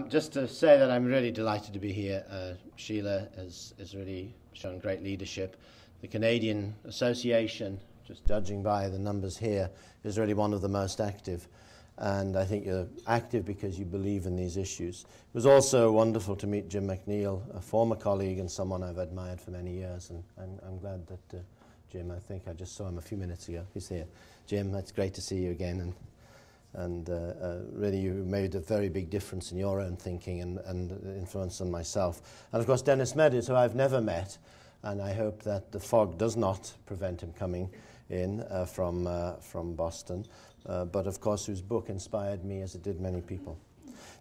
Just to say that I'm really delighted to be here. Sheila has really shown great leadership. The Canadian Association, just judging by the numbers here, is really one of the most active. And I think you're active because you believe in these issues. It was also wonderful to meet Jim McNeil, a former colleague and someone I've admired for many years. And I'm glad that Jim, I think I just saw him a few minutes ago. He's here. Jim, it's great to see you again. And really you made a very big difference in your own thinking and influence on myself. And of course Dennis Meadows, who I've never met, and I hope that the fog does not prevent him coming in from Boston, but of course whose book inspired me as it did many people.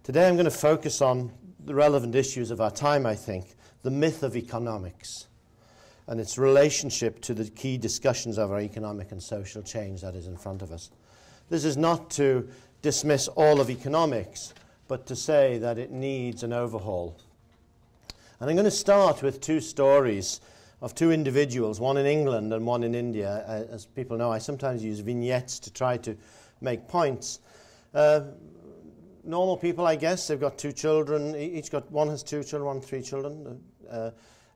Today I'm going to focus on the relevant issues of our time, I think, the myth of economics and its relationship to the key discussions of our economic and social change that is in front of us. This is not to dismiss all of economics, but to say that it needs an overhaul. And I'm going to start with two stories of two individuals, one in England and one in India. As people know, I sometimes use vignettes to try to make points. Normal people, I guess, they've got two children. One has two children, one 3 children.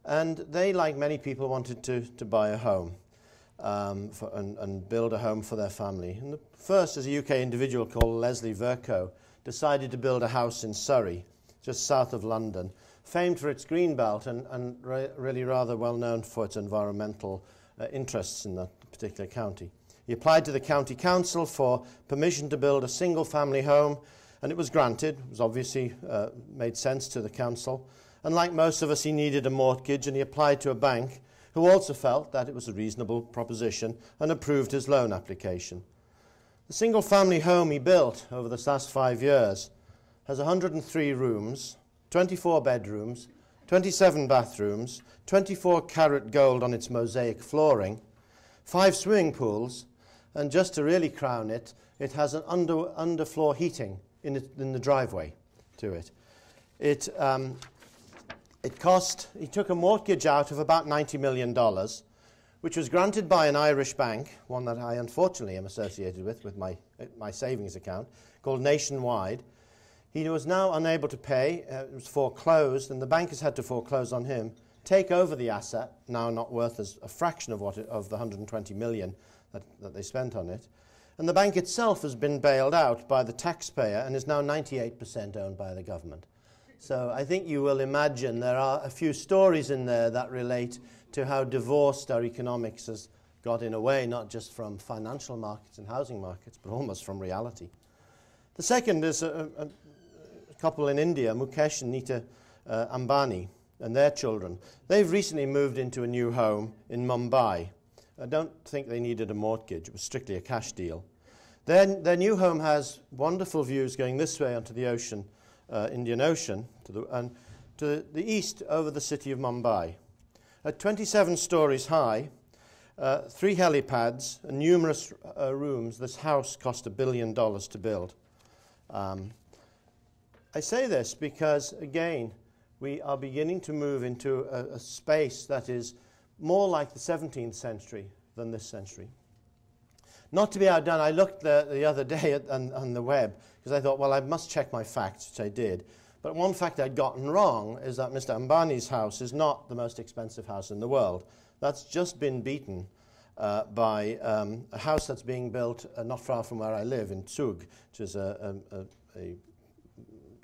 And they, like many people, wanted to buy a home. And build a home for their family. And the first is a UK individual called Leslie Vercoe, decided to build a house in Surrey, just south of London, famed for its green belt and really rather well known for its environmental interests in that particular county. He applied to the county council for permission to build a single family home, and it was granted. It was obviously made sense to the council. And like most of us, he needed a mortgage, and he applied to a bank who also felt that it was a reasonable proposition and approved his loan application. The single-family home he built over the last 5 years has 103 rooms, 24 bedrooms, 27 bathrooms, 24 karat gold on its mosaic flooring, 5 swimming pools, and just to really crown it, it has an underfloor heating in the driveway to it. He took a mortgage out of about $90 million, which was granted by an Irish bank, one that I unfortunately am associated with my savings account, called Nationwide. He was now unable to pay. It was foreclosed, and the bank has had to foreclose on him, take over the asset, now not worth as a fraction of the $120 million that they spent on it. And the bank itself has been bailed out by the taxpayer and is now 98% owned by the government. So I think you will imagine there are a few stories in there that relate to how divorced our economics has got in a way, not just from financial markets and housing markets, but almost from reality. The second is a couple in India, Mukesh and Nita Ambani, and their children. They've recently moved into a new home in Mumbai. I don't think they needed a mortgage. It was strictly a cash deal. Their new home has wonderful views going this way onto the ocean, Indian Ocean, and to the east over the city of Mumbai. At 27 stories high, 3 helipads and numerous rooms, this house cost $1 billion to build. I say this because, again, we are beginning to move into a space that is more like the 17th century than this century. Not to be outdone, I looked the other day on the web because I thought, well, I must check my facts, which I did. But one fact I'd gotten wrong is that Mr. Ambani's house is not the most expensive house in the world. That's just been beaten by a house that's being built not far from where I live, in Zug, which is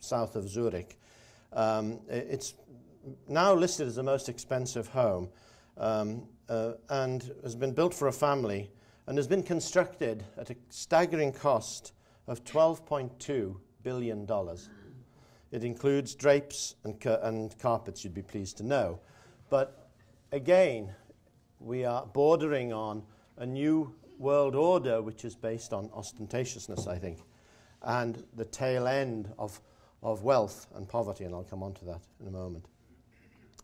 south of Zurich. It's now listed as the most expensive home and has been built for a family and has been constructed at a staggering cost of $12.2 billion. It includes drapes and carpets, you'd be pleased to know. But again, we are bordering on a new world order which is based on ostentatiousness, I think, and the tail end of wealth and poverty, and I'll come on to that in a moment.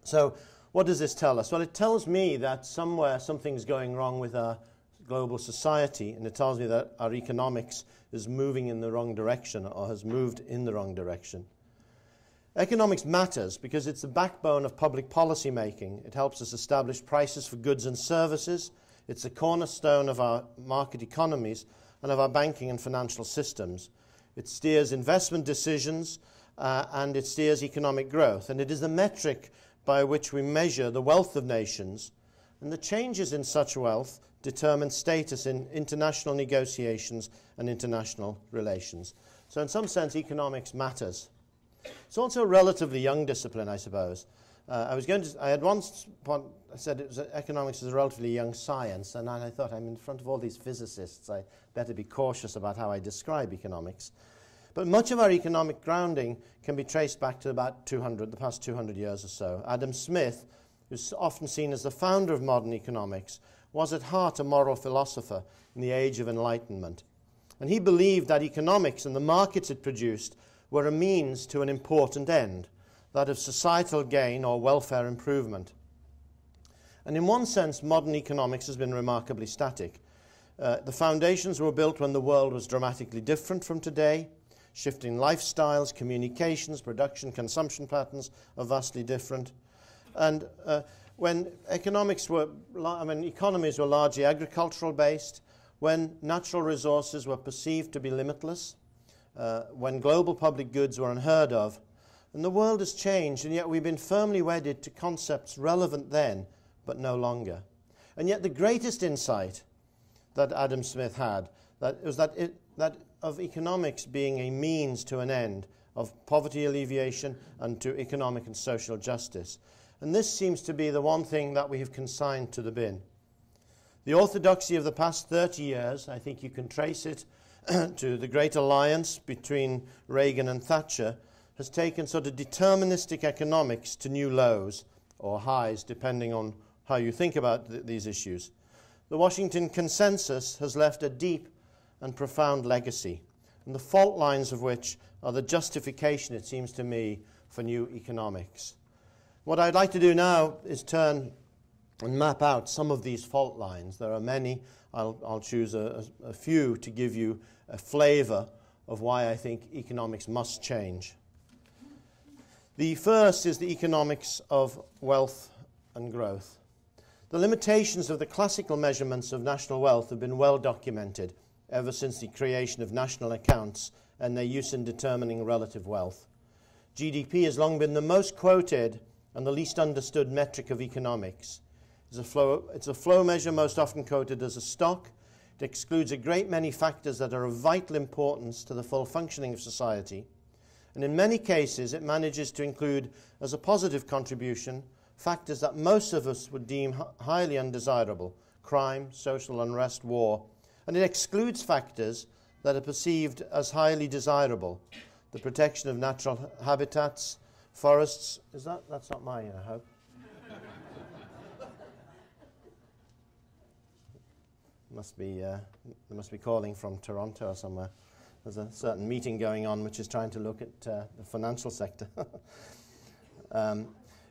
So what does this tell us? Well, it tells me that somewhere something's going wrong with our global society, and it tells me that our economics is moving in the wrong direction or has moved in the wrong direction. Economics matters because it's the backbone of public policy making. It helps us establish prices for goods and services. It's a cornerstone of our market economies and of our banking and financial systems. It steers investment decisions and it steers economic growth. And it is the metric by which we measure the wealth of nations, and the changes in such wealth determine status in international negotiations and international relations. So in some sense, economics matters. It's also a relatively young discipline, I suppose. I had once said economics is a relatively young science, and I thought, I'm in front of all these physicists, I better be cautious about how I describe economics. But much of our economic grounding can be traced back to about the past 200 years or so. Adam Smith, who's often seen as the founder of modern economics, was at heart a moral philosopher in the age of enlightenment. And he believed that economics and the markets it produced were a means to an important end, that of societal gain or welfare improvement. And in one sense, modern economics has been remarkably static. The foundations were built when the world was dramatically different from today. Shifting lifestyles, communications, production, consumption patterns are vastly different. And when economies were largely agricultural based, when natural resources were perceived to be limitless, when global public goods were unheard of, and the world has changed, and yet we've been firmly wedded to concepts relevant then, but no longer. And yet the greatest insight that Adam Smith had was that of economics being a means to an end, of poverty alleviation and to economic and social justice. And this seems to be the one thing that we have consigned to the bin. The orthodoxy of the past 30 years, I think you can trace it to the great alliance between Reagan and Thatcher, has taken sort of deterministic economics to new lows or highs, depending on how you think about these issues. The Washington Consensus has left a deep and profound legacy, and the fault lines of which are the justification, it seems to me, for new economics. What I'd like to do now is turn and map out some of these fault lines. There are many. I'll choose a few to give you a flavor of why I think economics must change. The first is the economics of wealth and growth. The limitations of the classical measurements of national wealth have been well documented ever since the creation of national accounts and their use in determining relative wealth. GDP has long been the most quoted and the least understood metric of economics. It's a flow measure most often quoted as a stock. It excludes a great many factors that are of vital importance to the full functioning of society. And in many cases, it manages to include as a positive contribution factors that most of us would deem highly undesirable: crime, social unrest, war. And it excludes factors that are perceived as highly desirable: the protection of natural habitats, forests. That's not mine, I hope. They must be calling from Toronto or somewhere. There's a certain meeting going on which is trying to look at the financial sector.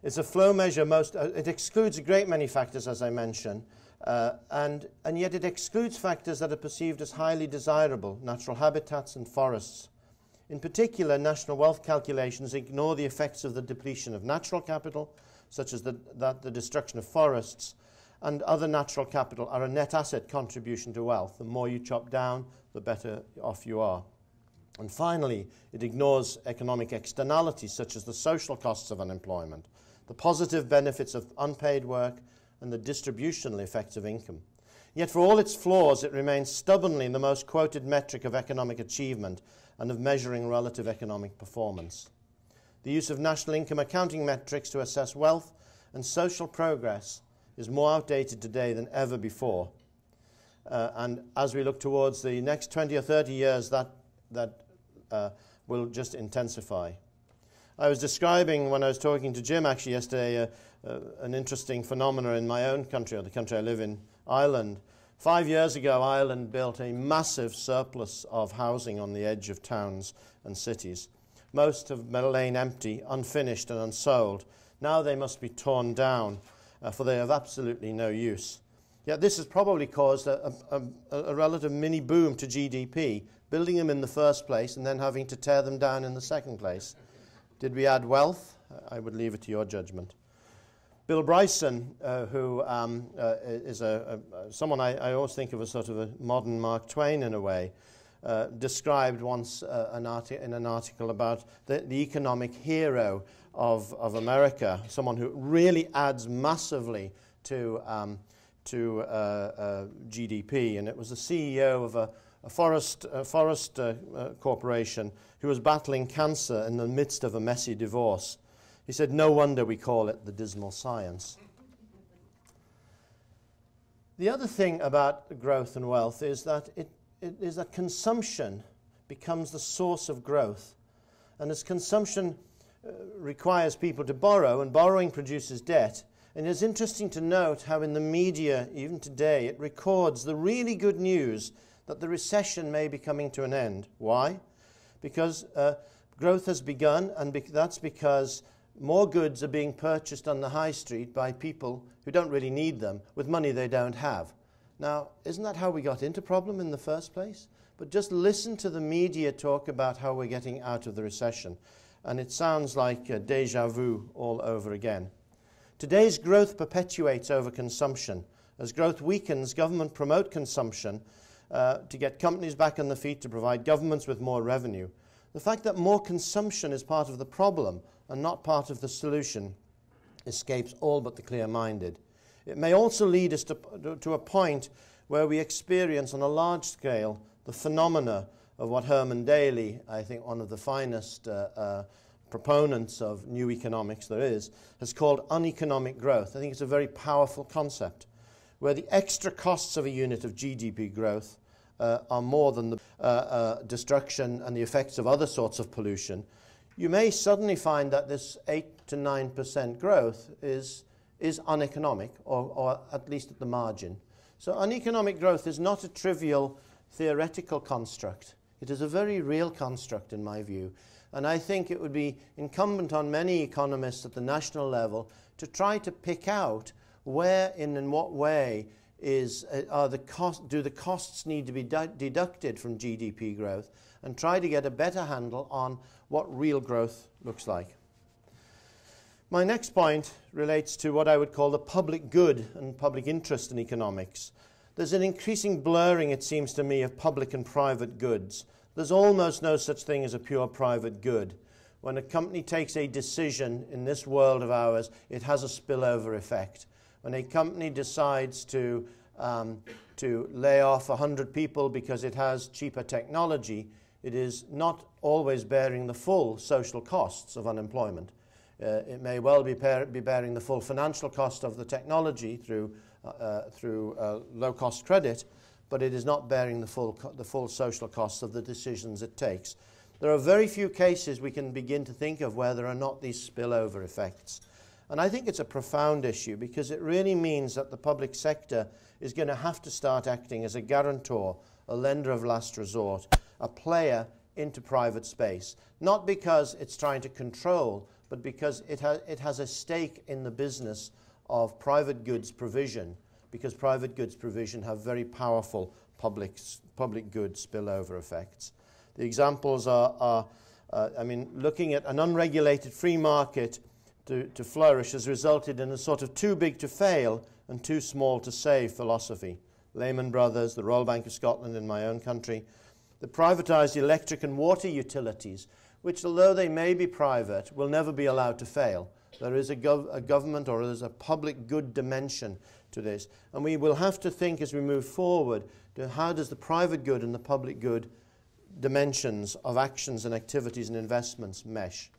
It's a flow measure. It excludes a great many factors, as I mentioned, and yet it excludes factors that are perceived as highly desirable: natural habitats and forests. In particular, national wealth calculations ignore the effects of the depletion of natural capital, such as the destruction of forests, and other natural capital are a net asset contribution to wealth. The more you chop down, the better off you are. And finally, it ignores economic externalities such as the social costs of unemployment, the positive benefits of unpaid work, and the distributional effects of income. Yet for all its flaws, it remains stubbornly the most quoted metric of economic achievement and of measuring relative economic performance. The use of national income accounting metrics to assess wealth and social progress is more outdated today than ever before. And as we look towards the next 20 or 30 years, that will just intensify. I was describing, when I was talking to Jim actually yesterday, an interesting phenomenon in my own country, or the country I live in, Ireland. 5 years ago, Ireland built a massive surplus of housing on the edge of towns and cities. Most have lain empty, unfinished and unsold. Now they must be torn down, for they have absolutely no use. Yet this has probably caused a relative mini boom to GDP, building them in the first place and then having to tear them down in the second place. Did we add wealth? I would leave it to your judgment. Bill Bryson, who is someone I always think of as sort of a modern Mark Twain in a way, described once in an article about the economic hero of America, someone who really adds massively to GDP, and it was the CEO of a forest corporation who was battling cancer in the midst of a messy divorce. He said, "No wonder we call it the dismal science." The other thing about growth and wealth is that it is that consumption becomes the source of growth. And as consumption requires people to borrow, and borrowing produces debt, and it's interesting to note how in the media, even today, it records the really good news that the recession may be coming to an end. Why? Because growth has begun, and that's because more goods are being purchased on the high street by people who don't really need them with money they don't have. Now, isn't that how we got into problem in the first place? But just listen to the media talk about how we're getting out of the recession, and it sounds like déjà vu all over again. Today's growth perpetuates overconsumption. As growth weakens, government promote consumption to get companies back on their feet, to provide governments with more revenue. The fact that more consumption is part of the problem and not part of the solution escapes all but the clear-minded. It may also lead us to a point where we experience on a large scale the phenomena of what Herman Daly, I think one of the finest proponents of new economics there is, has called uneconomic growth. I think it's a very powerful concept, where the extra costs of a unit of GDP growth are more than the destruction and the effects of other sorts of pollution. You may suddenly find that this 8 to 9% growth is uneconomic, or at least at the margin. So uneconomic growth is not a trivial theoretical construct. It is a very real construct in my view. And I think it would be incumbent on many economists at the national level to try to pick out where and in what way do the costs need to be deducted from GDP growth, and try to get a better handle on what real growth looks like. My next point relates to what I would call the public good and public interest in economics. There's an increasing blurring, it seems to me, of public and private goods. There's almost no such thing as a pure private good. When a company takes a decision in this world of ours, it has a spillover effect. When a company decides to lay off 100 people because it has cheaper technology, it is not always bearing the full social costs of unemployment. It may well be bearing the full financial cost of the technology through low-cost credit, but it is not bearing the full social costs of the decisions it takes. There are very few cases we can begin to think of where there are not these spillover effects. And I think it's a profound issue, because it really means that the public sector is going to have to start acting as a guarantor, a lender of last resort, a player into private space. Not because it's trying to control, but because it has a stake in the business of private goods provision, because private goods provision have very powerful public good spillover effects. The examples are looking at an unregulated free market to flourish has resulted in a sort of too big to fail and too small to save philosophy. Lehman Brothers, the Royal Bank of Scotland in my own country, the privatised electric and water utilities, which, although they may be private, will never be allowed to fail. There is a government, or there's a public good dimension to this. And we will have to think as we move forward to how does the private good and the public good dimensions of actions and activities and investments mesh.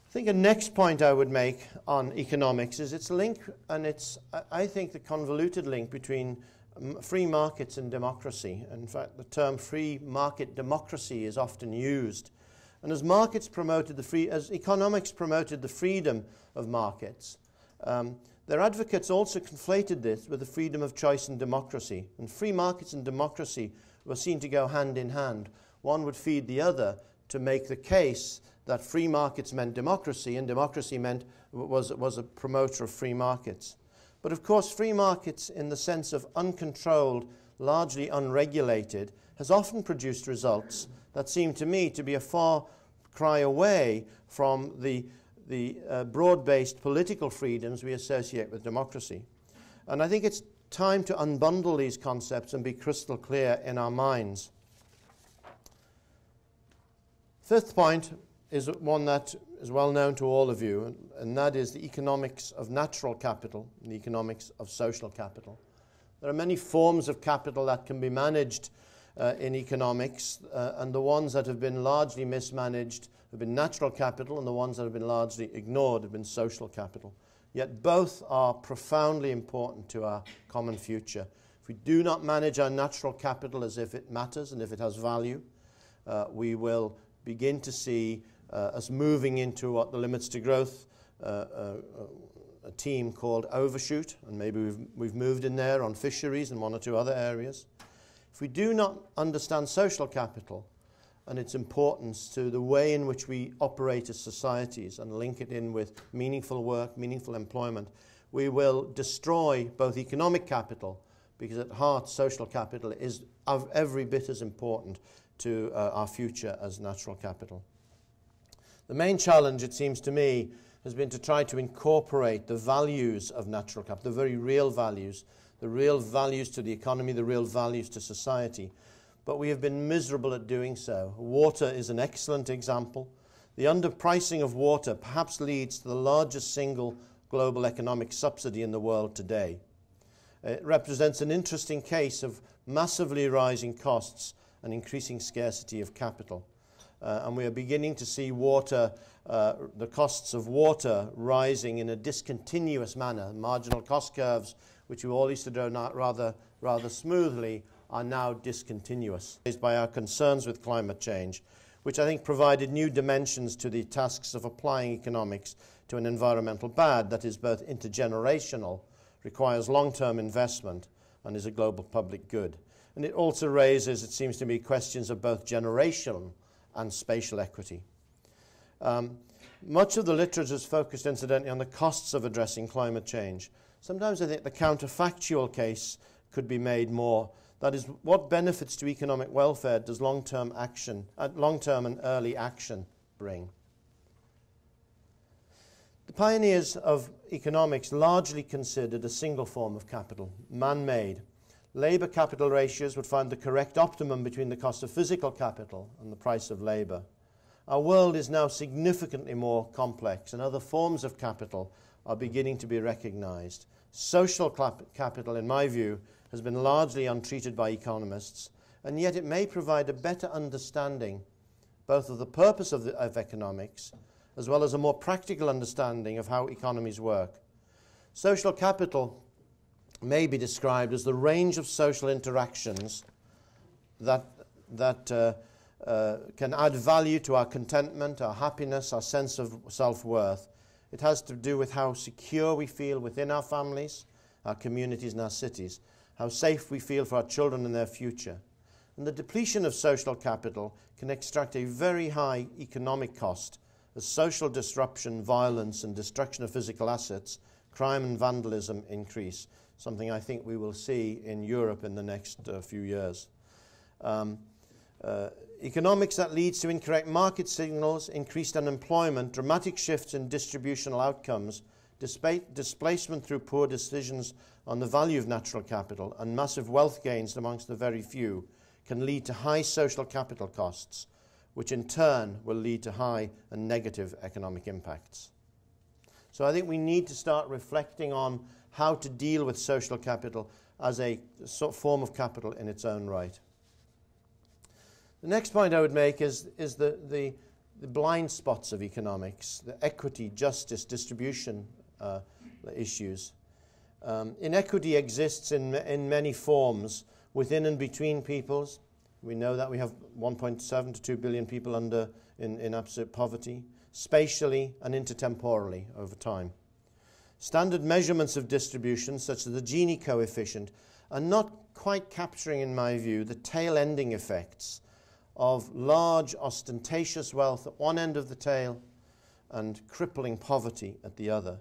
I think a next point I would make on economics is its link, and it's, I think, the convoluted link between free markets and democracy. In fact, the term free market democracy is often used. And as economics promoted the freedom of markets, their advocates also conflated this with the freedom of choice and democracy. And free markets and democracy were seen to go hand in hand. One would feed the other to make the case that free markets meant democracy, and democracy was a promoter of free markets. But of course, free markets in the sense of uncontrolled, largely unregulated, has often produced results that seem to me to be a far cry away from the broad-based political freedoms we associate with democracy. And I think it's time to unbundle these concepts and be crystal clear in our minds. Fifth point is one that is well known to all of you, and that is the economics of natural capital and the economics of social capital. There are many forms of capital that can be managed in economics, and the ones that have been largely mismanaged have been natural capital, and the ones that have been largely ignored have been social capital. Yet both are profoundly important to our common future. If we do not manage our natural capital as if it matters and if it has value, we will begin to see us moving into what the Limits to Growth a team called Overshoot, and maybe we've moved in there on fisheries and one or two other areas. If we do not understand social capital and its importance to the way in which we operate as societies and link it in with meaningful work, meaningful employment, we will destroy both economic capital, because at heart social capital is every bit as important to our future as natural capital. The main challenge, it seems to me, has been to try to incorporate the values of natural capital, the very real values to the economy, the real values to society. But we have been miserable at doing so. Water is an excellent example. The underpricing of water perhaps leads to the largest single global economic subsidy in the world today. It represents an interesting case of massively rising costs and increasing scarcity of capital. And we are beginning to see water, the costs of water rising in a discontinuous manner. Marginal cost curves, which we all used to do rather smoothly, are now discontinuous. By our concerns with climate change, which I think provided new dimensions to the tasks of applying economics to an environmental bad that is both intergenerational, requires long-term investment, and is a global public good. And it also raises, it seems to me, questions of both generational and spatial equity. Much of the literature is focused, incidentally, on the costs of addressing climate change. Sometimes I think the counterfactual case could be made more. That is, what benefits to economic welfare does long-term and early action bring? The pioneers of economics largely considered a single form of capital, man-made. Labour capital ratios would find the correct optimum between the cost of physical capital and the price of labour. Our world is now significantly more complex, and other forms of capital are beginning to be recognised. Social capital, in my view, has been largely untreated by economists, and yet it may provide a better understanding both of the purpose of economics as well as a more practical understanding of how economies work. Social capital may be described as the range of social interactions that can add value to our contentment, our happiness, our sense of self-worth. It has to do with how secure we feel within our families, our communities and our cities, how safe we feel for our children and their future. And the depletion of social capital can extract a very high economic cost as social disruption, violence and destruction of physical assets, crime and vandalism increase, something I think we will see in Europe in the next few years. Economics that leads to incorrect market signals, increased unemployment, dramatic shifts in distributional outcomes, displacement through poor decisions on the value of natural capital, and massive wealth gains amongst the very few can lead to high social capital costs, which in turn will lead to high and negative economic impacts. So I think we need to start reflecting on how to deal with social capital as a form of capital in its own right. The next point I would make is the blind spots of economics, the equity, justice, distribution issues. Inequity exists in many forms within and between peoples. We know that we have 1.7 to 2 billion people in absolute poverty, spatially and intertemporally over time. Standard measurements of distribution, such as the Gini coefficient, are not quite capturing, in my view, the tail-ending effects of large, ostentatious wealth at one end of the tail and crippling poverty at the other,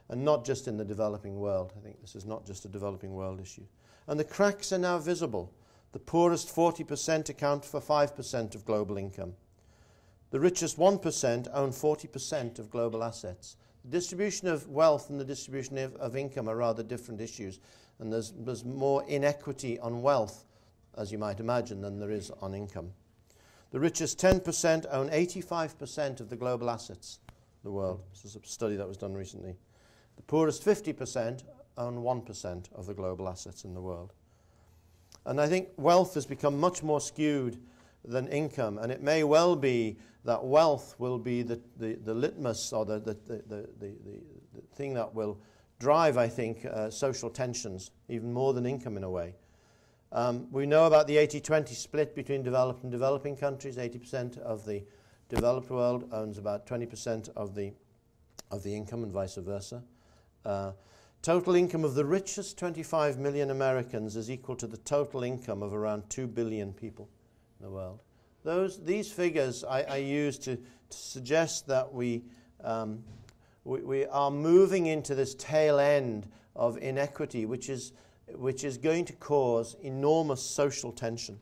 and not just in the developing world. I think this is not just a developing world issue. And the cracks are now visible. The poorest 40% account for 5% of global income. The richest 1% own 40% of global assets. distribution of wealth and the distribution of income are rather different issues, and there's more inequity on wealth, as you might imagine, than there is on income. The richest 10% own 85% of the global assets of the world. This is a study that was done recently. The poorest 50% own 1% of the global assets in the world. And I think wealth has become much more skewed than income, and it may well be that wealth will be the litmus or the thing that will drive, I think, social tensions, even more than income in a way. We know about the 80-20 split between developed and developing countries. 80% of the developed world owns about 20% of the income, and vice versa. Total income of the richest 25 million Americans is equal to the total income of around 2 billion people in the world. These figures I use to suggest that we are moving into this tail end of inequity, which is going to cause enormous social tension.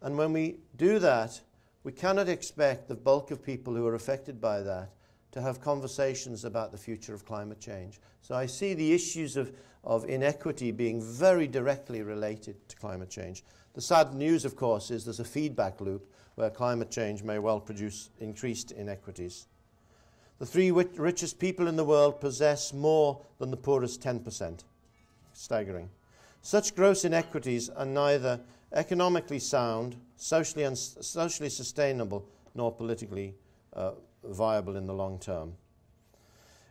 And when we do that, we cannot expect the bulk of people who are affected by that to have conversations about the future of climate change. So I see the issues of inequity being very directly related to climate change. The sad news, of course, is there's a feedback loop where climate change may well produce increased inequities. The 3 richest people in the world possess more than the poorest 10%. Staggering. Such gross inequities are neither economically sound, socially sustainable, nor politically viable in the long term.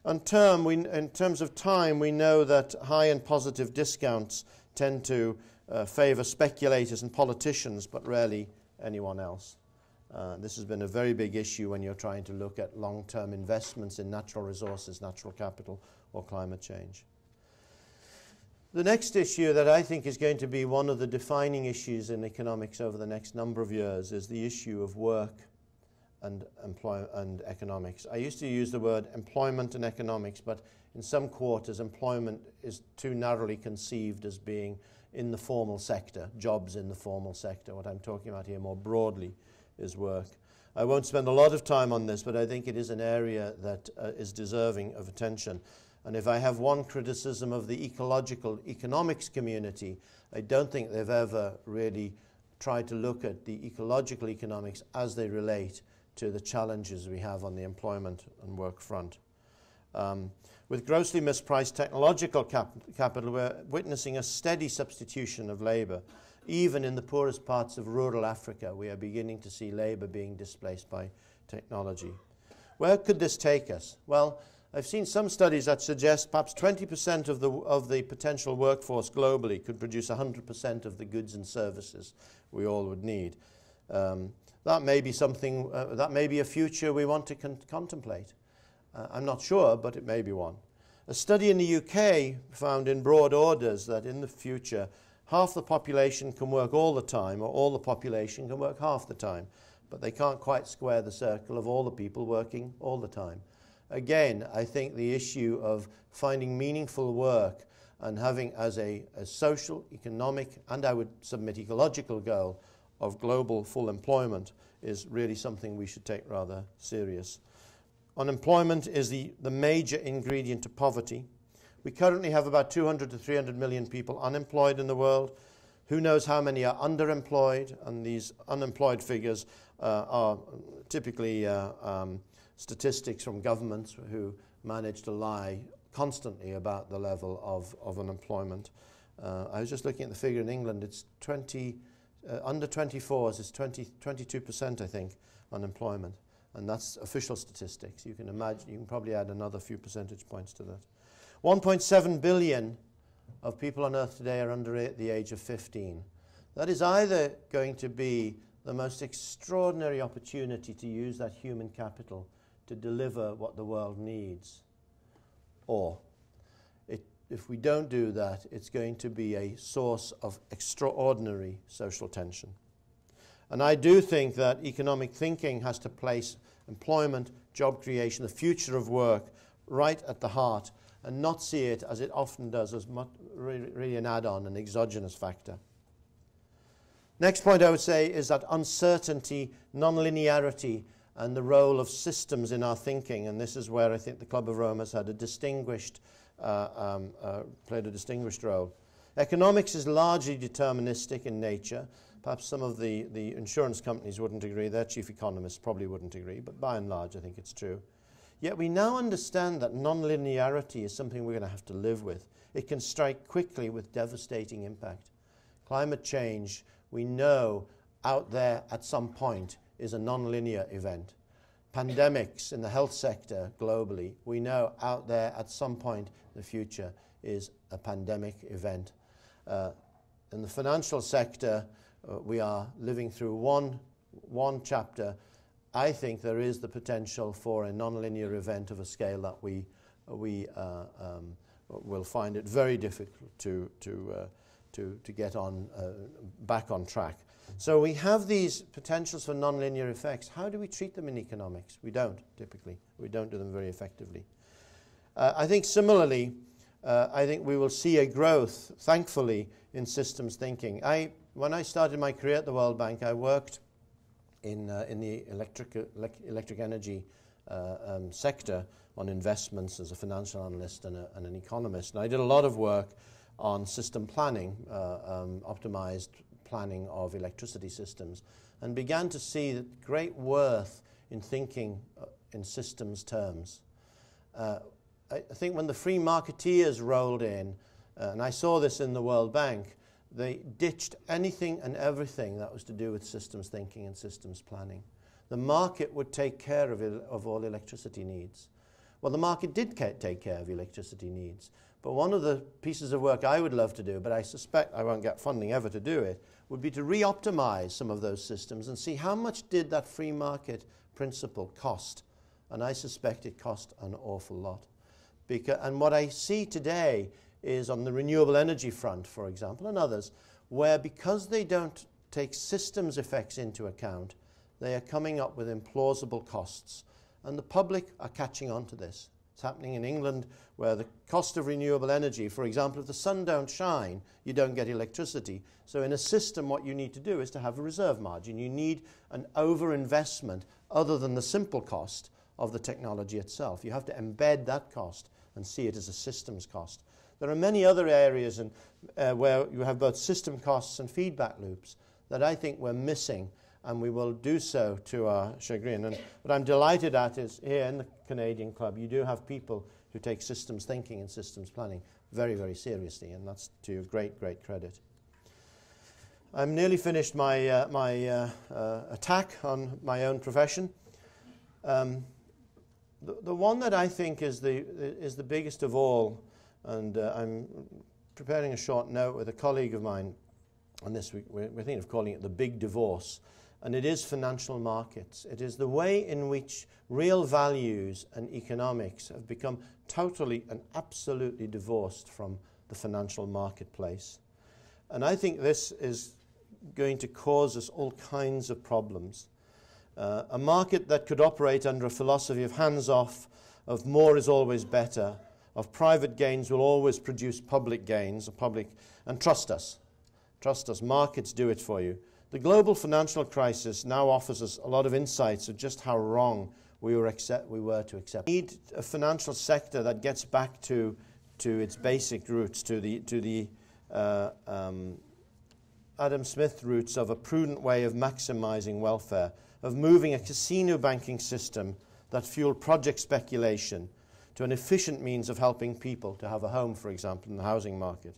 In terms of time, we know that high and positive discounts tend to favour speculators and politicians, but rarely anyone else. This has been a very big issue when you're trying to look at long-term investments in natural resources, natural capital, or climate change. The next issue that I think is going to be one of the defining issues in economics over the next number of years is the issue of work and economics. I used to use the word employment and economics, but in some quarters employment is too narrowly conceived as being in the formal sector, jobs in the formal sector. What I'm talking about here more broadly is work. I won't spend a lot of time on this, but I think it is an area that is deserving of attention. And if I have one criticism of the ecological economics community, I don't think they've ever really tried to look at the ecological economics as they relate to the challenges we have on the employment and work front. With grossly mispriced technological capital, we're witnessing a steady substitution of labour. Even in the poorest parts of rural Africa, we are beginning to see labour being displaced by technology. Where could this take us? Well, I've seen some studies that suggest perhaps 20% of the potential workforce globally could produce 100% of the goods and services we all would need. That may be something, that may be a future we want to contemplate. I'm not sure, but it may be one. A study in the UK found in broad orders that in the future, half the population can work all the time, or all the population can work half the time. But they can't quite square the circle of all the people working all the time. Again, I think the issue of finding meaningful work and having as a social, economic, and I would submit ecological goal of global full employment is really something we should take rather serious. Unemployment is the major ingredient to poverty. We currently have about 200 to 300 million people unemployed in the world. Who knows how many are underemployed, and these unemployed figures are typically statistics from governments who manage to lie constantly about the level of unemployment. I was just looking at the figure in England. It's under 24s, it's 22%, I think, unemployment. And that's official statistics. You can imagine, you can probably add another few percentage points to that. 1.7 billion of people on Earth today are under the age of 15. That is either going to be the most extraordinary opportunity to use that human capital to deliver what the world needs, or if we don't do that, it's going to be a source of extraordinary social tension. And I do think that economic thinking has to place employment, job creation, the future of work right at the heart, and not see it, as it often does, as really an add-on, an exogenous factor. Next point I would say is that uncertainty, non-linearity, and the role of systems in our thinking. And this is where I think the Club of Rome has had a distinguished, played a distinguished role. Economics is largely deterministic in nature. Perhaps some of the insurance companies wouldn't agree. Their chief economists probably wouldn't agree. But by and large, I think it's true. Yet we now understand that nonlinearity is something we're going to have to live with. It can strike quickly with devastating impact. Climate change, we know out there at some point, is a nonlinear event. Pandemics in the health sector globally, we know out there at some point in the future is a pandemic event. In the financial sector, we are living through one chapter. I think there is the potential for a nonlinear event of a scale that we will find it very difficult to get on back on track. So we have these potentials for nonlinear effects. How do we treat them in economics? We don't, typically. We don't do them very effectively. I think similarly, I think we will see a growth, thankfully, in systems thinking. When I started my career at the World Bank, I worked in the electric energy sector on investments as a financial analyst and an economist. And I did a lot of work on system planning, optimized planning of electricity systems, and began to see the great worth in thinking in systems terms. I think when the free marketeers rolled in, and I saw this in the World Bank, they ditched anything and everything that was to do with systems thinking and systems planning. The market would take care of all electricity needs. Well, the market did take care of electricity needs. But one of the pieces of work I would love to do, but I suspect I won't get funding ever to do it, would be to re-optimize some of those systems and see how much did that free market principle cost. And I suspect it cost an awful lot. And what I see today is on the renewable energy front, for example, and others, where because they don't take systems effects into account, they are coming up with implausible costs. And the public are catching on to this. It's happening in England, where the cost of renewable energy, for example, if the sun don't shine, you don't get electricity. So in a system, what you need to do is to have a reserve margin. You need an over-investment other than the simple cost of the technology itself. You have to embed that cost and see it as a systems cost. There are many other areas where you have both system costs and feedback loops that I think we're missing, and we will do so to our chagrin. And what I'm delighted at is here in the Canadian Club, you do have people who take systems thinking and systems planning very, very seriously, and that's to your great, great credit. I'm nearly finished my attack on my own profession. The one that I think is the biggest of all, and I'm preparing a short note with a colleague of mine on this. We're thinking of calling it the big divorce, and it is financial markets. It is the way in which real values and economics have become totally and absolutely divorced from the financial marketplace. And I think this is going to cause us all kinds of problems. A market that could operate under a philosophy of hands-off, of more is always better, of private gains will always produce public gains, and trust us. Trust us, markets do it for you. The global financial crisis now offers us a lot of insights of just how wrong we were to accept. We need a financial sector that gets back to its basic roots, to the Adam Smith roots of a prudent way of maximizing welfare, of moving a casino banking system that fueled project speculation to an efficient means of helping people to have a home, for example, in the housing market,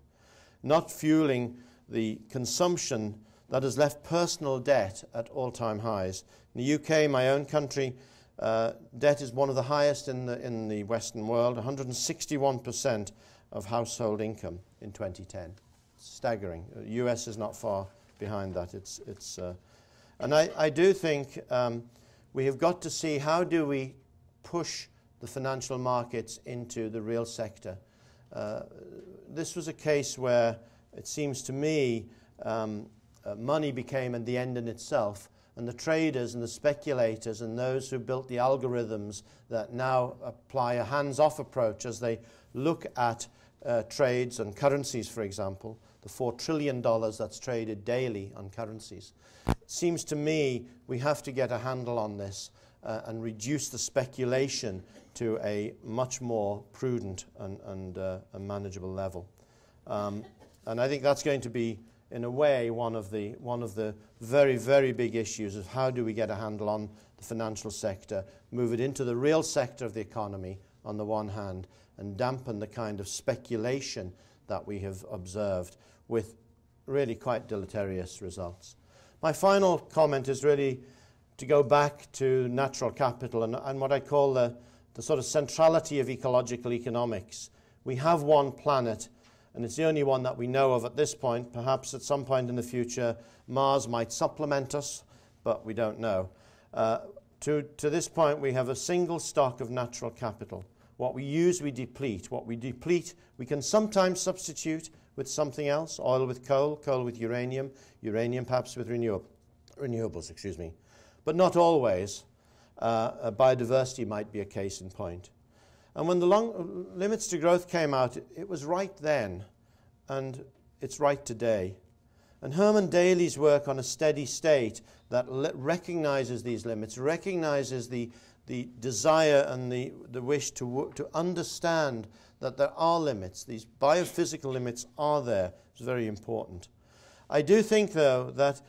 not fueling the consumption that has left personal debt at all-time highs. In the UK, my own country, debt is one of the highest in the Western world, 161% of household income in 2010. It's staggering. The US is not far behind that. And I do think we have got to see how do we push the financial markets into the real sector. This was a case where it seems to me money became the end in itself, and the traders and the speculators and those who built the algorithms that now apply a hands-off approach as they look at trades and currencies, for example, the $4 trillion that's traded daily on currencies. It seems to me we have to get a handle on this, and reduce the speculation to a much more prudent and a manageable level. And I think that's going to be, in a way, one of the very, very big issues of how do we get a handle on the financial sector, move it into the real sector of the economy on the one hand, and dampen the kind of speculation that we have observed with really quite deleterious results. My final comment is really to go back to natural capital and what I call the sort of centrality of ecological economics. We have one planet, and it's the only one that we know of at this point. Perhaps at some point in the future, Mars might supplement us, but we don't know. To this point, we have a single stock of natural capital. What we use, we deplete. What we deplete, we can sometimes substitute with something else, oil with coal, coal with uranium, uranium perhaps with renewables, excuse me. But not always. Biodiversity might be a case in point. And when the limits to growth came out, it was right then, and it's right today. And Herman Daly's work on a steady state that recognizes these limits, recognizes the desire and the wish to understand that there are limits. These biophysical limits are there. It's very important. I do think, though, that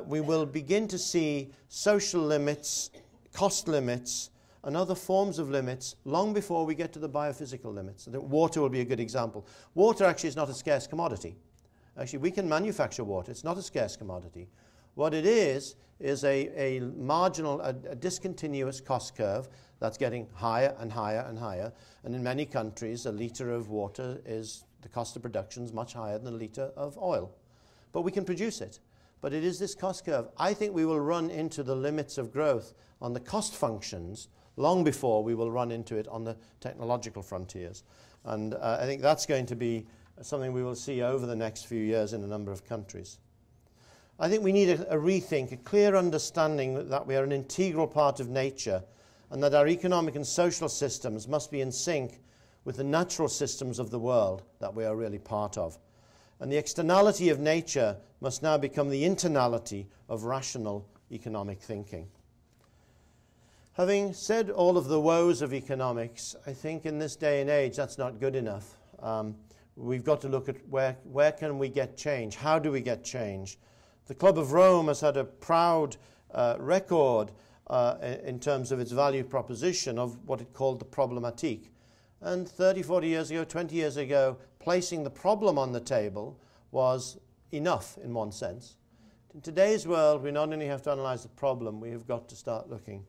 we will begin to see social limits, cost limits, and other forms of limits long before we get to the biophysical limits. I think water will be a good example. Water actually is not a scarce commodity. Actually, we can manufacture water. It's not a scarce commodity. What it is a marginal, a discontinuous cost curve that's getting higher and higher and higher. And in many countries, a litre of water is, the cost of production is much higher than a litre of oil. But we can produce it. But it is this cost curve. I think we will run into the limits of growth on the cost functions long before we will run into it on the technological frontiers. And I think that's going to be something we will see over the next few years in a number of countries. I think we need a rethink, a clear understanding that we are an integral part of nature and that our economic and social systems must be in sync with the natural systems of the world that we are really part of. And the externality of nature must now become the internality of rational economic thinking. Having said all of the woes of economics, I think in this day and age that's not good enough. We've got to look at where can we get change? How do we get change? The Club of Rome has had a proud record in terms of its value proposition of what it called the problematique. And 30, 40 years ago, 20 years ago, placing the problem on the table was enough in one sense. In today's world, we not only have to analyze the problem, we have got to start looking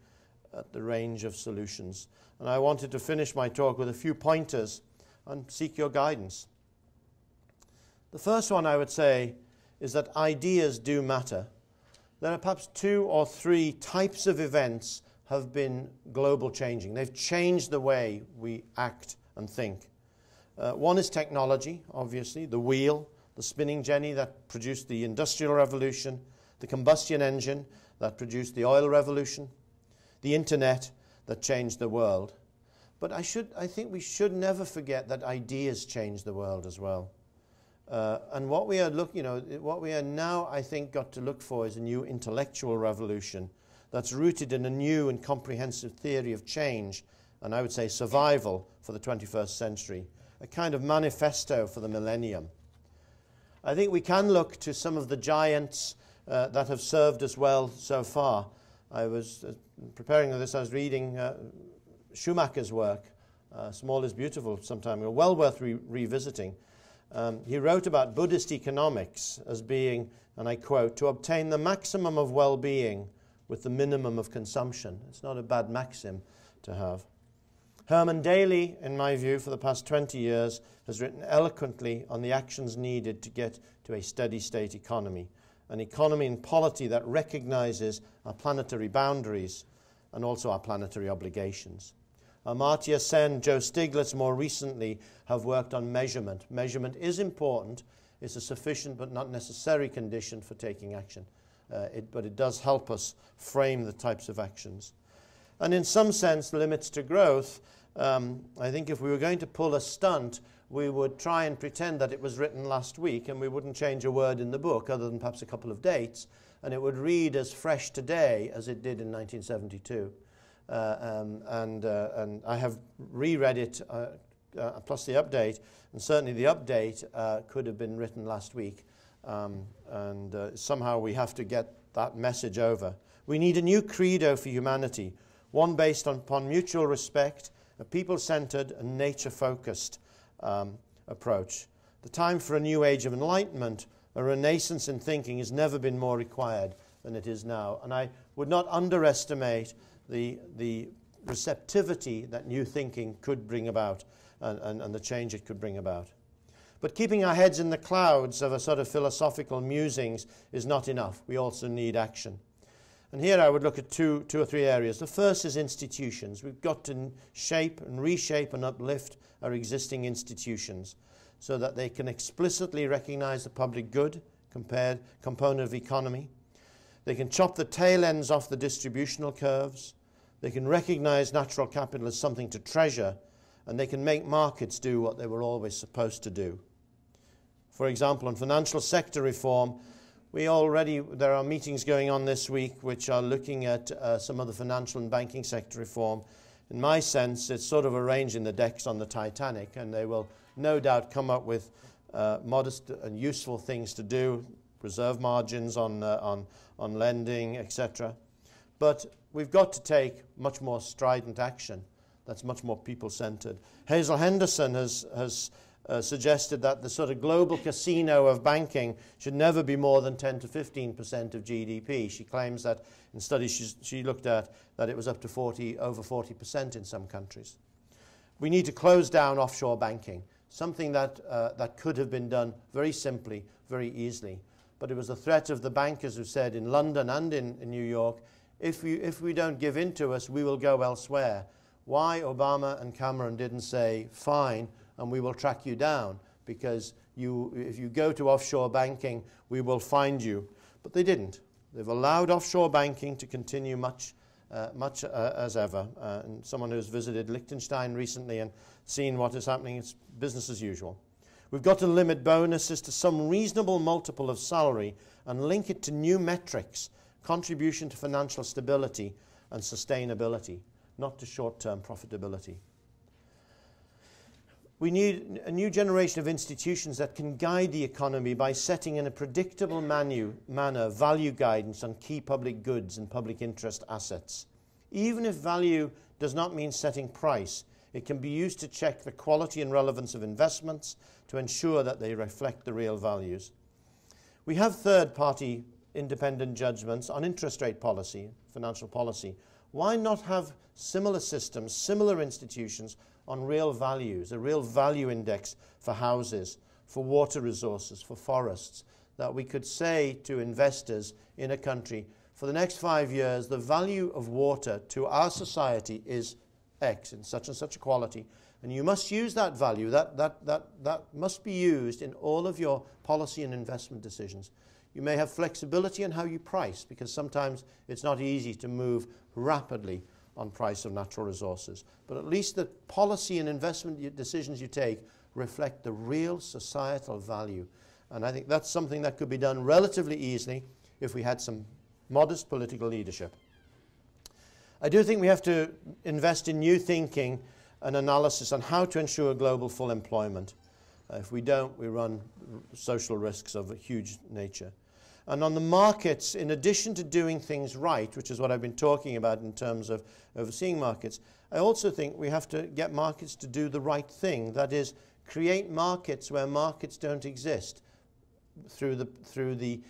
at the range of solutions. And I wanted to finish my talk with a few pointers and seek your guidance. The first one I would say is that ideas do matter. There are perhaps 2 or 3 types of events have been global changing. They've changed the way we act and think. One is technology, obviously, the wheel, the spinning jenny that produced the Industrial Revolution, the combustion engine that produced the oil revolution, the internet that changed the world. But I think we should never forget that ideas change the world as well. And what we are what we are now, I think, got to look for is a new intellectual revolution that's rooted in a new and comprehensive theory of change, and I would say survival for the 21st century, a kind of manifesto for the millennium. I think we can look to some of the giants that have served us well so far. I was preparing for this, I was reading Schumacher's work, Small is Beautiful, some time ago, well worth revisiting. He wrote about Buddhist economics as being, and I quote, to obtain the maximum of well-being with the minimum of consumption. It's not a bad maxim to have. Herman Daly, in my view, for the past 20 years, has written eloquently on the actions needed to get to a steady-state economy, an economy and polity that recognizes our planetary boundaries and also our planetary obligations. Amartya Sen, Joe Stiglitz more recently have worked on measurement. Measurement is important. It's a sufficient but not necessary condition for taking action. But it does help us frame the types of actions. And in some sense, limits to growth, I think if we were going to pull a stunt, we would try and pretend that it was written last week and we wouldn't change a word in the book other than perhaps a couple of dates, and it would read as fresh today as it did in 1972. and I have reread it, plus the update, and certainly the update could have been written last week, and somehow we have to get that message over. We need a new credo for humanity, one based upon mutual respect, a people-centered and nature-focused approach. The time for a new age of enlightenment, a renaissance in thinking, has never been more required than it is now. And I would not underestimate the receptivity that new thinking could bring about and the change it could bring about. But keeping our heads in the clouds of a sort of philosophical musings is not enough. We also need action. And here I would look at two or three areas. The first is institutions. We've got to shape and reshape and uplift our existing institutions so that they can explicitly recognize the public good component of economy. They can chop the tail ends off the distributional curves. They can recognize natural capital as something to treasure, and they can make markets do what they were always supposed to do. For example, on financial sector reform, there are meetings going on this week which are looking at some of the financial and banking sector reform. In my sense, it's sort of arranging the decks on the Titanic, and they will no doubt come up with modest and useful things to do, reserve margins on lending, etc. But we've got to take much more strident action that's much more people-centered. Hazel Henderson has suggested that the sort of global casino of banking should never be more than 10 to 15% of GDP. She claims that in studies she looked at that it was up to over 40% in some countries. We need to close down offshore banking, something that could have been done very simply, very easily. But it was the threat of the bankers who said in London and in New York, if we don't give in to us, we will go elsewhere. Why Obama and Cameron didn't say, fine, and we will track you down, because if you go to offshore banking, we will find you. But they didn't. They've allowed offshore banking to continue much as ever. And someone who's visited Liechtenstein recently and seen what is happening, it's business as usual. We've got to limit bonuses to some reasonable multiple of salary and link it to new metrics, contribution to financial stability and sustainability, not to short-term profitability. We need a new generation of institutions that can guide the economy by setting in a predictable manner value guidance on key public goods and public interest assets. Even if value does not mean setting price, it can be used to check the quality and relevance of investments to ensure that they reflect the real values. We have third-party independent judgments on interest rate policy, financial policy. Why not have similar systems, similar institutions on real values, a real value index for houses, for water resources, for forests, that we could say to investors in a country, for the next 5 years, the value of water to our society is X in such and such a quality, and you must use that value. That must be used in all of your policy and investment decisions. You may have flexibility in how you price, because sometimes it's not easy to move rapidly on price of natural resources. But at least the policy and investment decisions you take reflect the real societal value. And I think that's something that could be done relatively easily if we had some modest political leadership. I do think we have to invest in new thinking and analysis on how to ensure global full employment. If we don't, we run social risks of a huge nature. And on the markets, in addition to doing things right, which is what I've been talking about in terms of overseeing markets, I also think we have to get markets to do the right thing. That is, create markets where markets don't exist through the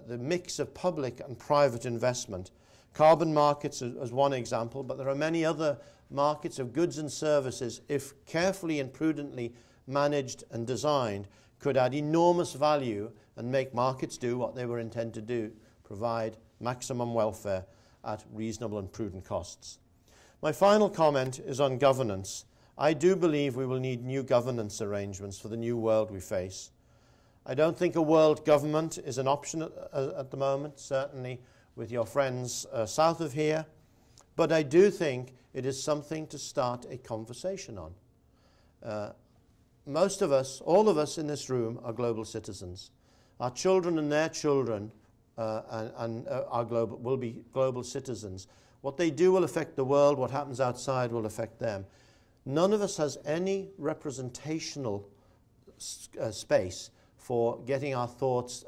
mix of public and private investment. Carbon markets as one example, but there are many other markets of goods and services, if carefully and prudently managed and designed, could add enormous value and make markets do what they were intended to do, provide maximum welfare at reasonable and prudent costs. My final comment is on governance. I do believe we will need new governance arrangements for the new world we face. I don't think a world government is an option at the moment, certainly with your friends south of here, but I do think it is something to start a conversation on. Most of us, all of us in this room, are global citizens. Our children and their children will be global citizens. What they do will affect the world. What happens outside will affect them. None of us has any representational space for getting our thoughts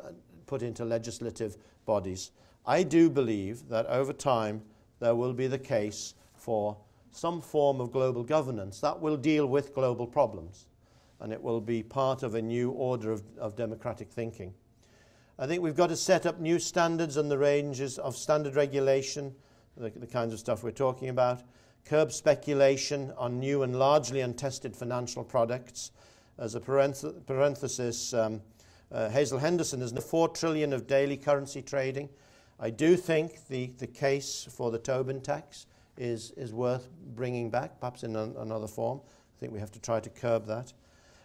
put into legislative bodies. I do believe that over time there will be the case for some form of global governance that will deal with global problems, and it will be part of a new order of democratic thinking. I think we've got to set up new standards and the ranges of standard regulation, the kinds of stuff we're talking about, curb speculation on new and largely untested financial products. As a parenthesis, Hazel Henderson is $4 trillion of daily currency trading. I do think the case for the Tobin tax is worth bringing back, perhaps in another form. I think we have to try to curb that.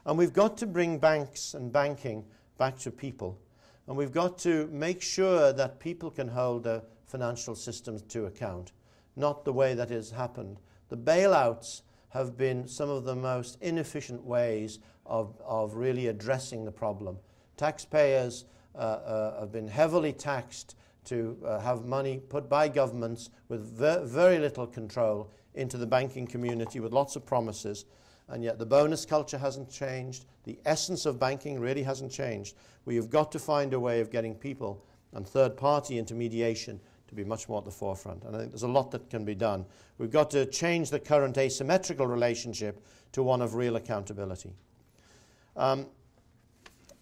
And we've got to bring banks and banking back to people. And we've got to make sure that people can hold their financial systems to account, not the way that has happened. The bailouts have been some of the most inefficient ways of really addressing the problem. Taxpayers have been heavily taxed to have money put by governments with very little control into the banking community with lots of promises, and yet the bonus culture hasn't changed. The essence of banking really hasn't changed. We have got to find a way of getting people and third-party intermediation to be much more at the forefront, and I think there's a lot that can be done. We've got to change the current asymmetrical relationship to one of real accountability.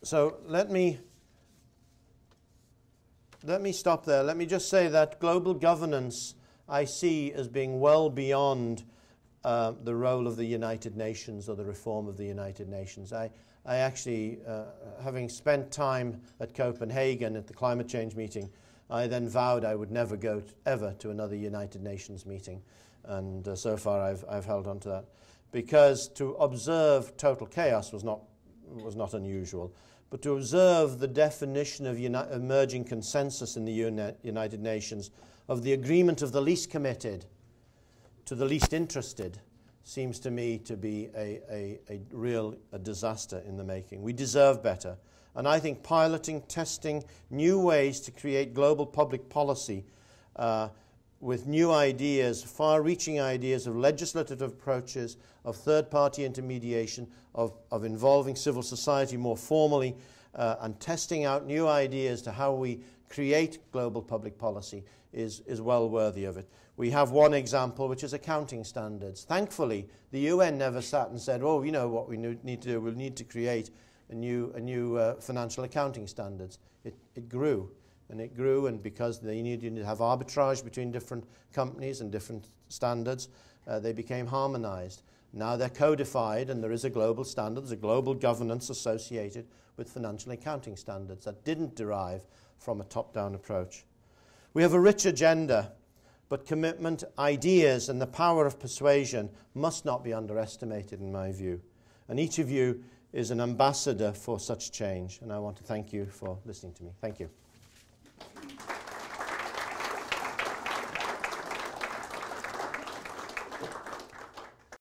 So let me stop there. Let me just say that global governance I see as being well beyond the role of the United Nations or the reform of the United Nations. I actually, having spent time at Copenhagen at the climate change meeting, I then vowed I would never go ever to another United Nations meeting, and so far I've held on to that, because to observe total chaos was not unusual, but to observe the definition of emerging consensus in the United Nations of the agreement of the least committed to the least interested seems to me to be a real disaster in the making. We deserve better. And I think piloting, testing new ways to create global public policy with new ideas, far-reaching ideas of legislative approaches, of third-party intermediation, of involving civil society more formally, and testing out new ideas to how we create global public policy is well worthy of it. We have one example, which is accounting standards. Thankfully, the UN never sat and said, oh, you know what we need to do? We'll need to create a new financial accounting standards. It grew, and because they needed to have arbitrage between different companies and different standards, they became harmonized. Now they're codified, and there is a global standard. There's a global governance associated with financial accounting standards that didn't derive from a top-down approach. We have a rich agenda, but commitment, ideas, and the power of persuasion must not be underestimated, in my view. And each of you is an ambassador for such change, and I want to thank you for listening to me. Thank you.